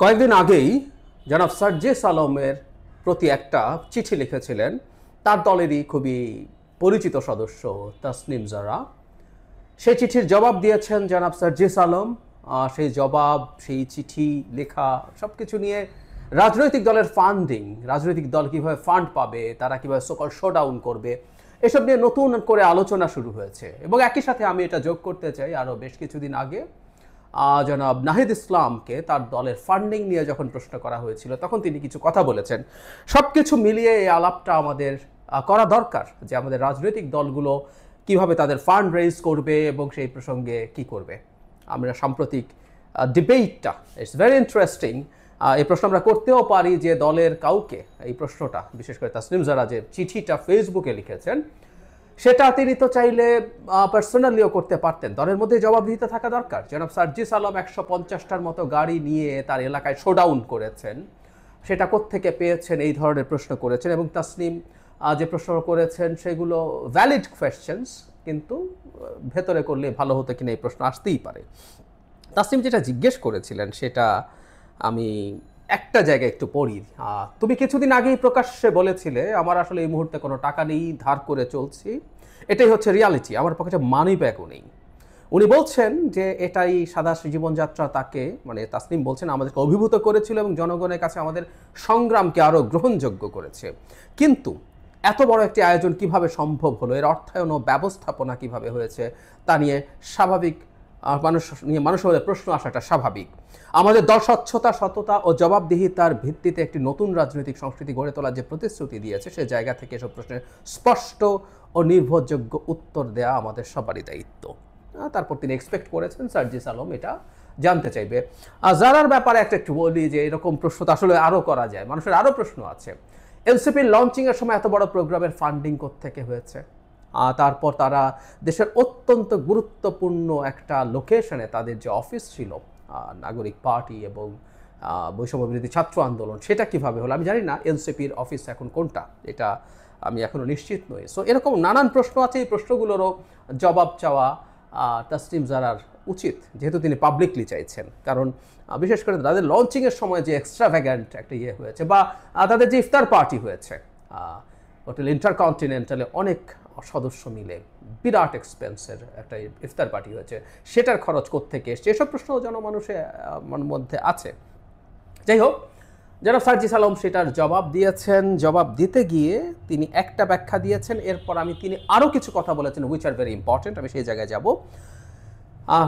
কয়েকদিন আগেই জনাব সার্জিস আলমের প্রতি একটা চিঠি লিখেছিলেন তার দলেরই খুবই পরিচিত সদস্য তাসনিম জারা। সেই চিঠির জবাব দিয়েছেন জনাব সার্জিস আলম। সেই জবাব, সেই চিঠি লেখা সব কিছু নিয়ে রাজনৈতিক দলের ফান্ডিং, রাজনৈতিক দল কীভাবে ফান্ড পাবে, তারা কীভাবে সকল শোডাউন করবে, এসব নিয়ে নতুন করে আলোচনা শুরু হয়েছে। এবং একই সাথে আমি এটা যোগ করতে চাই, আরও বেশ কিছুদিন আগে জনাব নাহিদ ইসলামকে তার দলের ফান্ডিং নিয়ে যখন প্রশ্ন করা হয়েছিল তখন তিনি কিছু কথা বলেছেন। সব কিছু মিলিয়ে এই আলাপটা আমাদের করা দরকার যে আমাদের রাজনৈতিক দলগুলো কিভাবে তাদের ফান্ড রেজ করবে এবং সেই প্রসঙ্গে কি করবে। আমরা সাম্প্রতিক ডিবেটটা ইটস ভেরি ইন্টারেস্টিং। এই প্রশ্ন আমরা করতেও পারি যে দলের কাউকে এই প্রশ্নটা, বিশেষ করে তাসনিম জারা যে চিঠিটা ফেসবুকে লিখেছেন সেটা তিনি তো চাইলে পার্সোনালিও করতে পারতেন। দলের মধ্যে জবাবদিহিতা থাকা দরকার। জনাব সার্জিস আলম 150টার মতো গাড়ি নিয়ে তার এলাকায় শোডাউন করেছেন, সেটা কোত্থেকে পেয়েছেন এই ধরনের প্রশ্ন করেছেন। এবং তাসনিম যে প্রশ্ন করেছেন সেগুলো ভ্যালিড কোয়েশ্চেন্স, কিন্তু ভেতরে করলে ভালো হতো কিনা এই প্রশ্ন আসতেই পারে। তাসনিম যেটা জিজ্ঞেস করেছিলেন সেটা আমি একটা জায়গায় একটু পড়ি। তুমি কিছুদিন আগেই প্রকাশ্যে বলেছিলে আমার আসলে এই মুহূর্তে কোনো টাকা নেই, ধার করে চলছি, এটাই হচ্ছে রিয়ালিটি, আমার পকেটে মানি ব্যাগও নেই। উনি বলছেন যে এটাই সাদা জীবনযাত্রা তাকে, মানে তাসনিম বলছেন, আমাদেরকে অভিভূত করেছিল এবং জনগণের কাছে আমাদের সংগ্রামকে আরও গ্রহণযোগ্য করেছে। কিন্তু এত বড় একটি আয়োজন কিভাবে সম্ভব হলো, এর অর্থায়ন ও ব্যবস্থাপনা কিভাবে হয়েছে তা নিয়ে স্বাভাবিক মানুষের মধ্যে প্রশ্ন আসাটা স্বাভাবিক। আমাদের দল স্বচ্ছতা, সততা ও জবাবদিহিতার ভিত্তিতে একটি নতুন রাজনৈতিক সংস্কৃতি গড়ে তোলার যে প্রতিশ্রুতি দিয়েছে সে জায়গা থেকে এসব প্রশ্নের স্পষ্ট ও নির্ভরযোগ্য উত্তর দেওয়া আমাদের সবারই দায়িত্ব। তারপর তিনি এক্সপেক্ট করেছেন সার্জিস আলম এটা জানতে চাইবে। জারার ব্যাপারে একটু বলি যে এরকম প্রশ্ন তো আসলে আরও করা যায়, মানুষের আরও প্রশ্ন আছে। এনসিপির লঞ্চিংয়ের সময় এত বড় প্রোগ্রামের ফান্ডিং কোত্থেকে হয়েছে? তারপর তারা দেশের অত্যন্ত গুরুত্বপূর্ণ একটা লোকেশনে তাদের যে অফিস ছিল, নাগরিক পার্টি এবং বৈষম্য বিরোধী ছাত্র আন্দোলন, সেটা কিভাবে হলো? আমি জানি না এনসিপির অফিস এখন কোনটা, এটা আমি এখনও নিশ্চিত নই। সো এরকম নানান প্রশ্ন আছে, এই প্রশ্নগুলোরও জবাব চাওয়া তাসনিম জারার উচিত, যেহেতু তিনি পাবলিকলি চাইছেন। কারণ বিশেষ করে তাদের লঞ্চিংয়ের সময় যে এক্সট্রাভ্যাগান্ট একটা ইয়ে হয়েছে, বা তাদের যে ইফতার পার্টি হয়েছে হোটেল ইন্টারকন্টিনেন্টালে অনেক সদস্য মিলে বিরাট এক্সপেন্সের একটা ইফতার পার্টি হয়েছে, সেটার খরচ কোত্থেকে এসছে, এসব প্রশ্ন জনমানুষের মধ্যে আছে। যাই হোক, জনাব সার্জিস আলম সেটার জবাব দিয়েছেন। জবাব দিতে গিয়ে তিনি একটা ব্যাখ্যা দিয়েছেন, এরপর তিনি আরও কিছু কথা বলেছেন উইচ আর ভেরি ইম্পর্টেন্ট, আমি সেই জায়গায় যাব।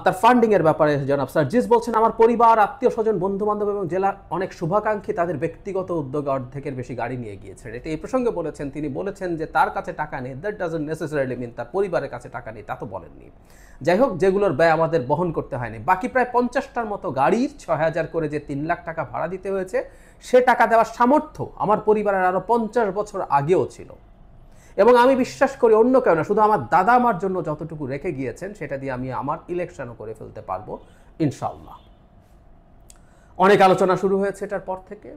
তার ফান্ডিংয়ের ব্যাপারে জনাব সার্জিস বলছেন, আমার পরিবার, আত্মীয় স্বজন, বন্ধুবান্ধব এবং জেলার অনেক শুভাকাঙ্ক্ষী তাদের ব্যক্তিগত উদ্যোগে অর্ধেকের বেশি গাড়ি নিয়ে গিয়েছেন। এটা এই প্রসঙ্গে বলেছেন। তিনি বলেছেন যে তার কাছে টাকা নেই, দ্যাট ডাজন্ট নেসেসারিলি মিন তার পরিবারের কাছে টাকা নেই, তা তো বলেননি। যাই হোক, যেগুলোর ব্যয় আমাদের বহন করতে হয়নি। বাকি প্রায় 50টার মতো গাড়ির 6,000 করে যে 3 লাখ টাকা ভাড়া দিতে হয়েছে, সে টাকা দেওয়ার সামর্থ্য আমার পরিবারের আরও 50 বছর আগেও ছিল। এবং আমি বিশ্বাস করি অন্য কেউ না, শুধু আমার দাদা আমার জন্য যতটুকু রেখে গিয়েছেন সেটা দিয়ে আমি আমার ইলেকশনও করে ফেলতে পারবো ইনশাল্লাহ। অনেক আলোচনা শুরু হয়েছে এটার পর থেকে।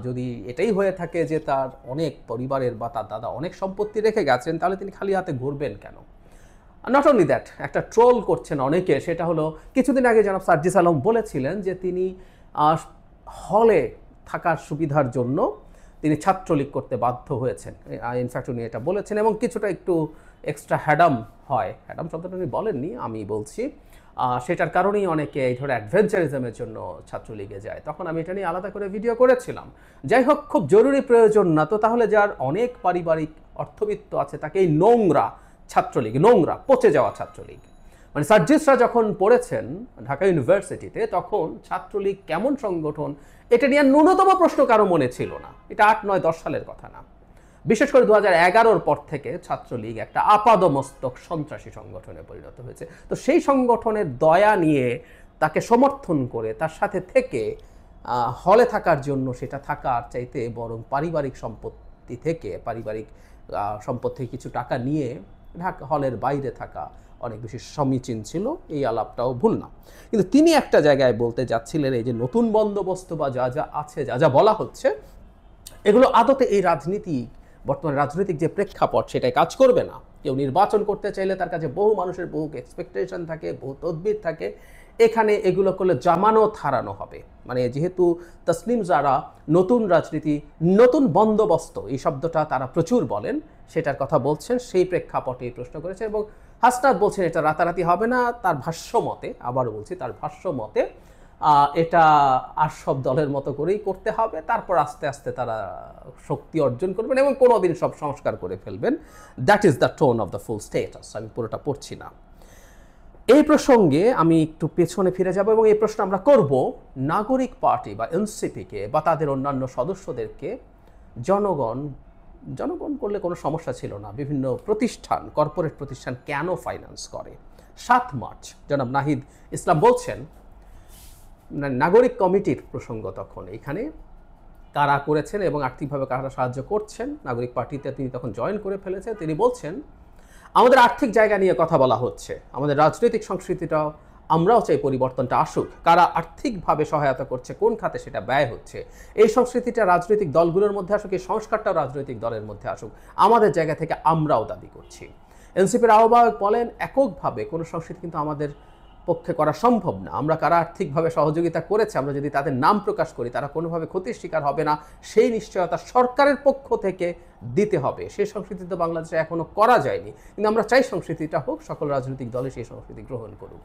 যদি এটাই হয়ে থাকে যে তার অনেক পরিবারের বা তার দাদা অনেক সম্পত্তি রেখে গেছেন, তাহলে তিনি খালি হাতে ঘুরবেন কেন? নট অনলি দ্যাট, একটা ট্রোল করছেন অনেকে, সেটা হলো কিছুদিন আগে জনাব সার্জিস আলম বলেছিলেন যে তিনি হলে থাকার সুবিধার জন্য তিনি ছাত্রলীগ করতে বাধ্য হয়েছেন। ইনফ্যাক্ট উনি এটা বলেছেন এবং কিছুটা একটু এক্সট্রা হ্যাডাম হয়, হ্যাডাম শব্দটা উনি বলেননি, আমি বলছি, সেটার কারণেই অনেকে এই ধরনের অ্যাডভেঞ্চারিজমের জন্য ছাত্রলীগে যায়। তখন আমি এটা নিয়ে আলাদা করে ভিডিও করেছিলাম। যাই হোক, খুব জরুরি প্রয়োজন না তো তাহলে যার অনেক পারিবারিক অর্থবিত্ত আছে তাকে এই নোংরা ছাত্রলীগ, নোংরা পচে যাওয়া ছাত্রলীগ, মানে সার্জিসরা যখন পড়েছেন ঢাকা ইউনিভার্সিটিতে তখন ছাত্রলীগ কেমন সংগঠন এটা নিয়ে ন্যূনতম প্রশ্ন কারো মনে ছিল না। এটা 8, 9, 10 সালের কথা না। বিশেষ করে 2011-র পর থেকে ছাত্রলীগ একটা আপাদমস্তক সন্ত্রাসী সংগঠনে পরিণত হয়েছে। তো সেই সংগঠনের দয়া নিয়ে তাকে সমর্থন করে তার সাথে থেকে হলে থাকার জন্য সেটা থাকার চাইতে বরং পারিবারিক সম্পত্তি থেকে কিছু টাকা নিয়ে ঢাকা হলের বাইরে থাকা অনেক বেশি সমীচীন ছিল, এই আলাপটাও ভুল না। কিন্তু তিনি একটা জায়গায় বলতে যাচ্ছিলেন এই যে নতুন বন্দোবস্ত বা যা যা আছে, যা যা বলা হচ্ছে, এগুলো আদতে এই বর্তমান রাজনৈতিক যে প্রেক্ষাপট সেটাই কাজ করবে না। কেউ নির্বাচন করতে চাইলে তার কাছে বহু মানুষের বহু এক্সপেকটেশন থাকে, বহু তদবির থাকে, এখানে এগুলো করলে জামানত হারানো হবে। মানে যেহেতু তাসনিম জারা নতুন রাজনীতি, নতুন বন্দোবস্ত এই শব্দটা তারা প্রচুর বলেন, সেটার কথা বলছেন, সেই প্রেক্ষাপটে এই প্রশ্ন করেছে। এবং হাসনাত বলছেন এটা রাতারাতি হবে না, তার ভাষ্য মতে, আবারও বলছি তার ভাষ্য মতে এটা আর সব দলের মতো করেই করতে হবে, তারপর আস্তে আস্তে তারা শক্তি অর্জন করবেন এবং কোনোদিন সব সংস্কার করে ফেলবেন। That is the tone of the full status. আমি পুরোটা পড়ছি না। এই প্রসঙ্গে আমি একটু পেছনে ফিরে যাব এবং এই প্রশ্ন আমরা করব নাগরিক পার্টি বা এনসিপিকে বা তাদের অন্যান্য সদস্যদেরকে জনগণ করলে কোনো সমস্যা ছিল না, বিভিন্ন প্রতিষ্ঠান, কর্পোরেট প্রতিষ্ঠান কেন ফাইন্যান্স করে? 7 মার্চ জনাব নাহিদ ইসলাম বলছেন, নাগরিক কমিটির প্রসঙ্গ তখন এখানে কারা করেছেন এবং আর্থিকভাবে কারা সাহায্য করছেন, নাগরিক পার্টিতে তিনি তখন জয়েন করে ফেলেছেন। তিনি বলছেন আমাদের আর্থিক জায়গা নিয়ে কথা বলা হচ্ছে, আমাদের রাজনৈতিক সংস্কৃতিটাও আমরাও চাই পরিবর্তনটা আসুক, কারা আর্থিকভাবে সহায়তা করছে, কোন খাতে সেটা ব্যয় হচ্ছে, এই সংস্কৃতিটা রাজনৈতিক দলগুলোর মধ্যে আসুক, এই সংস্কারটাও রাজনৈতিক দলের মধ্যে আসুক, আমাদের জায়গা থেকে আমরাও দাবি করছি। এনসিপির আহ্বায়ক বলেন এককভাবে কোনো সংস্কৃতি কিন্তু আমাদের পক্ষে করা সম্ভব না, আমরা কারা আর্থিকভাবে সহযোগিতা করেছে আমরা যদি তাদের নাম প্রকাশ করি তারা কোনোভাবে ক্ষতির শিকার হবে না, সেই নিশ্চয়তা সরকারের পক্ষ থেকে দিতে হবে। সেই সংস্কৃতি তো বাংলাদেশে এখনো করা যায়নি, কিন্তু আমরা চাই সংস্কৃতিটা হোক, সকল রাজনৈতিক দলে সেই সংস্কৃতি গ্রহণ করুক।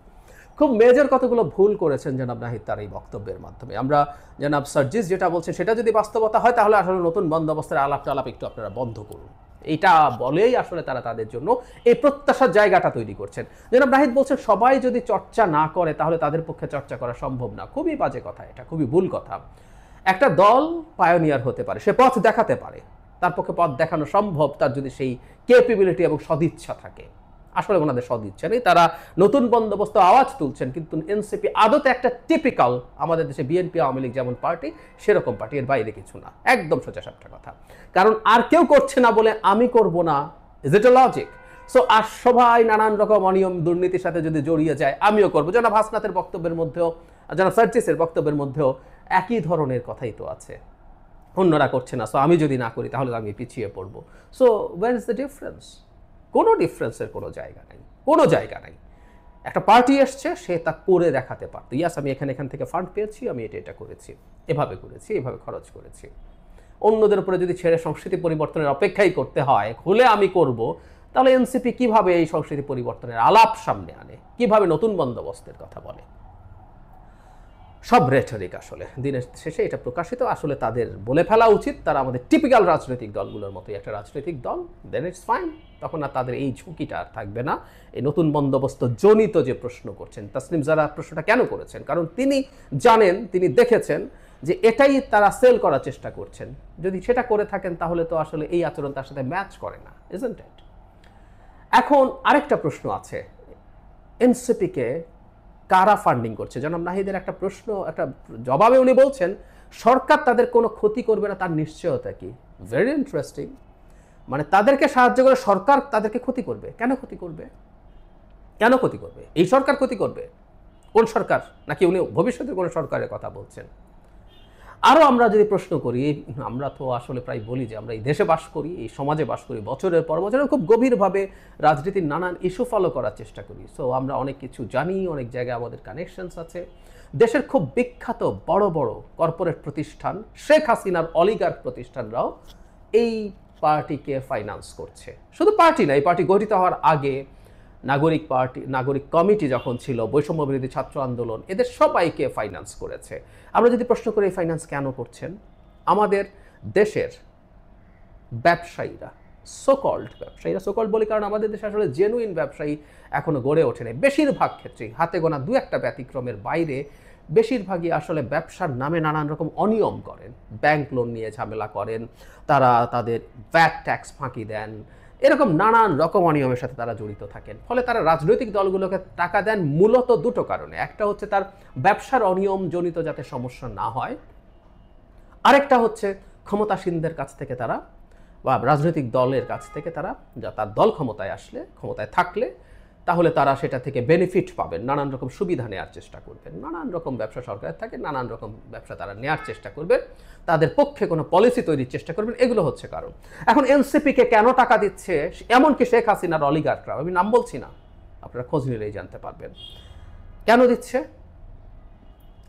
খুব মেজর কতগুলো ভুল করেছেন জনাব নাহিদ তার এই বক্তব্যের মাধ্যমে। আমরা জনাব সার্জিস যেটা বলছেন সেটা যদি বাস্তবতা হয় তাহলে আসলে নতুন বন্দোবস্তের আলাপ একটু আপনারা বন্ধ করুন, এটা বলেই আসলে তারা তাদের জন্য এই প্রত্যাশার জায়গাটা তৈরি করছেন। জনাব নাহিদ বলছেন সবাই যদি চর্চা না করে তাহলে তাদের পক্ষে চর্চা করা সম্ভব না। খুবই বাজে কথা, এটা খুবই ভুল কথা। একটা দল পায়োনিয়ার হতে পারে, সে পথ দেখাতে পারে, তার পক্ষে পথ দেখানো সম্ভব তার যদি সেই ক্যাপাবিলিটি এবং সদিচ্ছা থাকে। আসলে ওনাদের সদিচ্ছা নেই, তারা নতুন বন্দোবস্ত আওয়াজ তুলছেন, কিন্তু এনসিপি আদতে একটা টিপিক্যাল আমাদের দেশে বিএনপি আওয়ামী লীগ যেমন পার্টি সেরকম পার্টি, এর বাইরে কিছু না, একদম সোজা সাপটা কথা। কারণ আর কেউ করছে না বলে আমি করব না, is it a logic? So আর সবাই নানান রকম অনিয়ম দুর্নীতির সাথে যদি জড়িয়ে যায় আমিও করবো। জনাব হাসনাতের বক্তব্যের মধ্যেও, জনাব সার্জিসের বক্তব্যের মধ্যেও একই ধরনের কথাই তো আছে, অন্যরা করছে না সো আমি যদি না করি তাহলে আমি পিছিয়ে পড়বো। So where is the difference? কোনো ডিফারেন্সের কোনো জায়গা নাই, কোনো জায়গা নাই। একটা পার্টি এসছে, সে তা করে দেখাতে পারতো, ইয়াস আমি এখান থেকে ফান্ড পেয়েছি, আমি এটা করেছি, এভাবে করেছি, এভাবে খরচ করেছি। অন্যদের উপরে যদি ছেড়ে সংস্কৃতি পরিবর্তনের অপেক্ষাই করতে হয়, খুলে আমি করব, তাহলে এনসিপি কিভাবে এই সংস্কৃতি পরিবর্তনের আলাপ সামনে আনে, কিভাবে নতুন বন্দোবস্তের কথা বলে? সব রেটরিক। আসলে দিনের শেষে এটা প্রকাশিত, আসলে তাদের বলে ফেলা উচিত তারা আমাদের টিপিক্যাল রাজনৈতিক দলগুলোর মতোই একটা রাজনৈতিক দল, দেন ইটস ফাইন। তখন আর তাদের এই ঝুঁকিটা আর থাকবে না। এই নতুন বন্দোবস্ত জনিত যে প্রশ্ন করছেন, তাসনিম জারা প্রশ্নটা কেন করেছেন? কারণ তিনি জানেন, তিনি দেখেছেন যে এটাই তারা সেল করার চেষ্টা করছেন। যদি সেটা করে থাকেন তাহলে তো আসলে এই আচরণ তার সাথে ম্যাচ করে না, ইজন্ট ইট? এখন আরেকটা প্রশ্ন আছে, এনসিপিকে কারা ফান্ডিং করছে? জনাব নাহিদের একটা প্রশ্ন, একটা জবাবে উনি বলছেন সরকার তাদের কোনো ক্ষতি করবে না তার নিশ্চয়তা কি? Very interesting. মানে তাদেরকে সাহায্য করে সরকার তাদেরকে ক্ষতি করবে? কেন ক্ষতি করবে? কেন ক্ষতি করবে? এই সরকার ক্ষতি করবে? কোন সরকার? নাকি উনি ভবিষ্যতের কোনো সরকারের কথা বলছেন? আরও আমরা যদি প্রশ্ন করি, আমরা তো আসলে প্রায় বলি যে আমরা এই দেশে বাস করি, এই সমাজে বাস করি, বছরের পর বছর খুব গভীরভাবে রাজনীতির নানান ইস্যু ফলো করার চেষ্টা করি। সো আমরা অনেক কিছু জানি, অনেক জায়গায় আমাদের কানেকশনস আছে। দেশের খুব বিখ্যাত বড় বড় কর্পোরেট প্রতিষ্ঠান, শেখ হাসিনার অলিগার্ক প্রতিষ্ঠানরাও এই পার্টিকে ফাইন্যান্স করছে। শুধু পার্টি না, এই পার্টি গঠিত হওয়ার আগে নাগরিক কমিটি যখন ছিল, বৈষম্য বিরোধী ছাত্র আন্দোলন, এদের সবাইকে ফাইন্যান্স করেছে। আমরা যদি প্রশ্ন করি এই ফাইন্যান্স কেন করছেন? আমাদের দেশের ব্যবসায়ীরা, সোকল্ড বলি কারণ আমাদের দেশে আসলে জেনুইন ব্যবসায়ী এখনো গড়ে ওঠেনি। বেশিরভাগ ক্ষেত্রেই, হাতে গোনা দু একটা ব্যতিক্রমের বাইরে, বেশিরভাগই আসলে ব্যবসার নামে নানান রকম অনিয়ম করেন, ব্যাংক লোন নিয়ে ঝামেলা করেন, তারা তাদের ভ্যাট ট্যাক্স ফাঁকি দেন, এরকম নানান রকম অনিয়মের সাথে তারা জড়িত থাকেন। ফলে তারা রাজনৈতিক দলগুলোকে টাকা দেন মূলত দুটো কারণে। একটা হচ্ছে তার ব্যবসার অনিয়ম জনিত যাতে সমস্যা না হয়, আরেকটা হচ্ছে ক্ষমতাসীনদের কাছ থেকে তারা বা রাজনৈতিক দলের কাছ থেকে তারা, যা তার দল ক্ষমতায় থাকলে তাহলে তারা সেটা থেকে বেনিফিট পাবেন, নানান রকম সুবিধা নেওয়ার চেষ্টা করবেন। নানান রকম ব্যবসা সরকারের থাকে, নানান রকম ব্যবসা তারা নেওয়ার চেষ্টা করবেন, তাদের পক্ষে কোনো পলিসি তৈরির চেষ্টা করবেন, এগুলো হচ্ছে কারণ। এখন এনসিপিকে কেন টাকা দিচ্ছে, এমনকি শেখ হাসিনার অলিগার্করা, আমি নাম বলছি না, আপনারা খোঁজ নিলেই জানতে পারবেন কেন দিচ্ছে।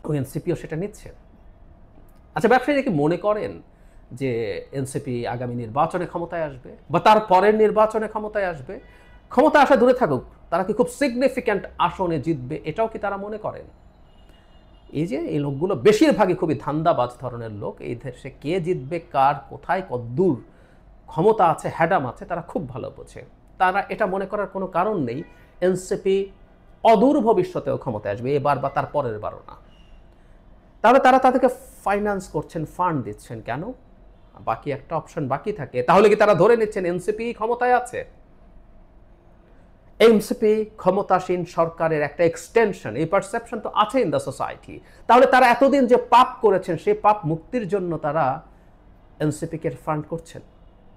এবং এনসিপিও সেটা নিচ্ছে। আচ্ছা, ব্যবসায়ীরা কি মনে করেন যে এনসিপি আগামী নির্বাচনে ক্ষমতায় আসবে বা তার পরের নির্বাচনে ক্ষমতায় আসবে? ক্ষমতা আসা দূরে থাকুক, তারা কি খুব সিগনিফিক্যান্ট আসনে জিতবে এটাও কি তারা মনে করেন? এই লোকগুলো বেশিরভাগই খুবই ধান্দাবাজ ধরনের লোক। এই দেশে কে জিতবে, কার কোথায় কদ্দূর ক্ষমতা আছে, হ্যাডাম আছে, তারা খুব ভালো বোঝে। তারা এটা মনে করার কোনো কারণ নেই এনসিপি অদূর ভবিষ্যতেও ক্ষমতায় আসবে, এবার বা তার পরের বারও না। তাহলে তারা তাদেরকে ফাইন্যান্স করছেন, ফান্ড দিচ্ছেন কেন? বাকি একটা অপশন বাকি থাকে। তাহলে কি তারা ধরে নিচ্ছেন এনসিপি ক্ষমতায় আছে? এনসিপি ক্ষমতাসীন সরকারের একটা এক্সটেনশন, এই পারসেপশন তো আছে ইন দ্য সোসাইটি। তাহলে তারা এতদিন যে পাপ করেছেন সেই পাপ মুক্তির জন্য তারা এনসিপিকে ফান্ড করছেন,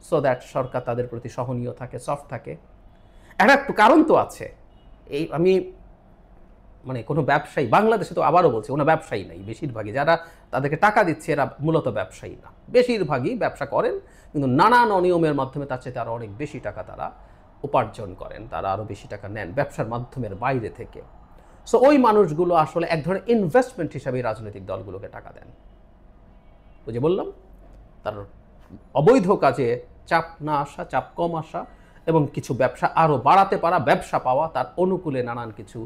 সো দ্যাট সরকার তাদের প্রতি সহনীয় থাকে, সফট থাকে। একটা কারণ তো আছে। আমি মানে কোনো ব্যবসায়ী, বাংলাদেশে তো আবারও বলছি কোনো ব্যবসায়ী নাই, বেশিরভাগই যারা তাদেরকে টাকা দিচ্ছে এরা মূলত ব্যবসায়ী না, বেশিরভাগই ব্যবসা করেন কিন্তু নানান অনিয়মের মাধ্যমে তার চেয়ে আরও অনেক বেশি টাকা তারা উপার্জন করেন, তারা আরও বেশি টাকা নেন ব্যবসার মাধ্যমের বাইরে থেকে। সো ওই মানুষগুলো আসলে এক ধরনের ইনভেস্টমেন্ট হিসাবে রাজনৈতিক দলগুলোকে টাকা দেন। বুঝে বললাম, তার অবৈধ কাজে চাপ না আসা, চাপ কম আসা এবং কিছু ব্যবসা আরও বাড়াতে পারা, ব্যবসা পাওয়া, তার অনুকূলে নানান কিছু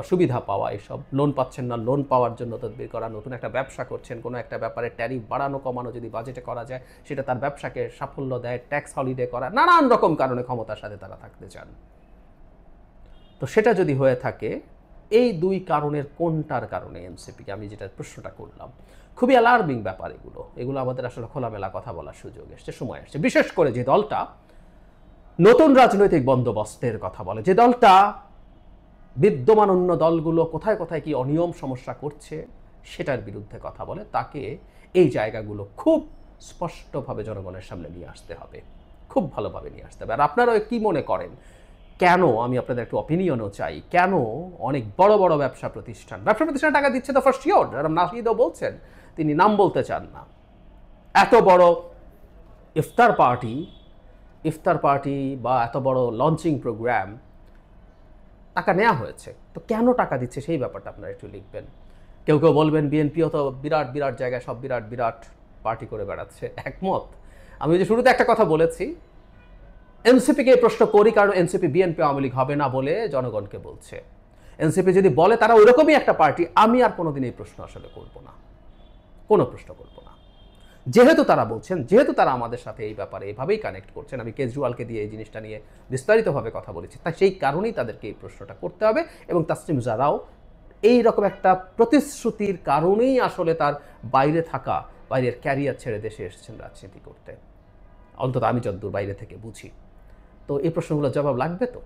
সুবিধা পাওয়া, এসব লোন পাচ্ছেন না, লোন পাওয়ার জন্য তদবির করা, নতুন একটা ব্যবসা করছেন, কোনো একটা ব্যাপারে ট্যারিফ বাড়ানো কমানো যদি বাজেটে করা যায় সেটা তার ব্যবসাকে সাফল্য দেয়, ট্যাক্স হলিডে করা, নানান রকম কারণে ক্ষমতার সাথে তারা থাকতে চান। তো সেটা যদি হয়ে থাকে, এই দুই কারণের কোনটার কারণে এনসিপিকে, আমি যেটা প্রশ্নটা করলাম, খুবই অ্যালার্মিং ব্যাপার এগুলো আমাদের আসলে খোলামেলা কথা বলার সুযোগ এসছে, সময় আসছে। বিশেষ করে যে দলটা নতুন রাজনৈতিক বন্দোবস্তের কথা বলে, যে দলটা বিদ্যমান অন্য দলগুলো কোথায় কোথায় কি অনিয়ম সমস্যা করছে সেটার বিরুদ্ধে কথা বলে, তাকে এই জায়গাগুলো খুব স্পষ্টভাবে জনগণের সামনে নিয়ে আসতে হবে, খুব ভালোভাবে নিয়ে আসতে হবে। আর আপনারাও কি মনে করেন, কেন, আমি আপনাদের একটু অপিনিয়নও চাই, কেন অনেক বড় বড় ব্যবসা প্রতিষ্ঠান টাকা দিচ্ছে তো ফার্স্ট শিওর, নাহিদও বলছেন, তিনি নাম বলতে চান না, এত বড় ইফতার পার্টি বা এত বড় লঞ্চিং প্রোগ্রাম টাকা নেওয়া হয়েছে, তো কেন টাকা দিচ্ছে সেই ব্যাপারটা আপনারা একটু লিখবেন। কেউ কেউ বলবেন বিএনপিও তো বিরাট বিরাট জায়গায় সব বিরাট বিরাট পার্টি করে বেড়াচ্ছে, একমত। আমি যে শুরুতে একটা কথা বলেছি, এনসিপিকে এই প্রশ্ন করি কারণ এনসিপি বিএনপি আওয়ামী লীগ হবে না বলে জনগণকে বলছে। এনসিপি যদি বলে তারা ওইরকমই একটা পার্টি, আমি আর কোনোদিন এই প্রশ্ন আসলে করব না, কোনো প্রশ্ন করব না। যেহেতু তারা বলছেন, যেহেতু তারা আমাদের সাথে এই ব্যাপারে এইভাবেই কানেক্ট করছেন, আমি কেজরিওয়ালকে দিয়ে এই জিনিসটা নিয়ে বিস্তারিতভাবে কথা বলেছি, তাই সেই কারণেই তাদেরকে এই প্রশ্নটা করতে হবে। এবং তাসনিম জারাও এই রকম একটা প্রতিশ্রুতির কারণেই আসলে তার বাইরের ক্যারিয়ার ছেড়ে দেশে এসেছেন রাজনীতি করতে, অন্তত আমি যতদূর বাইরে থেকে বুঝি। তো এই প্রশ্নগুলোর জবাব লাগবে তো।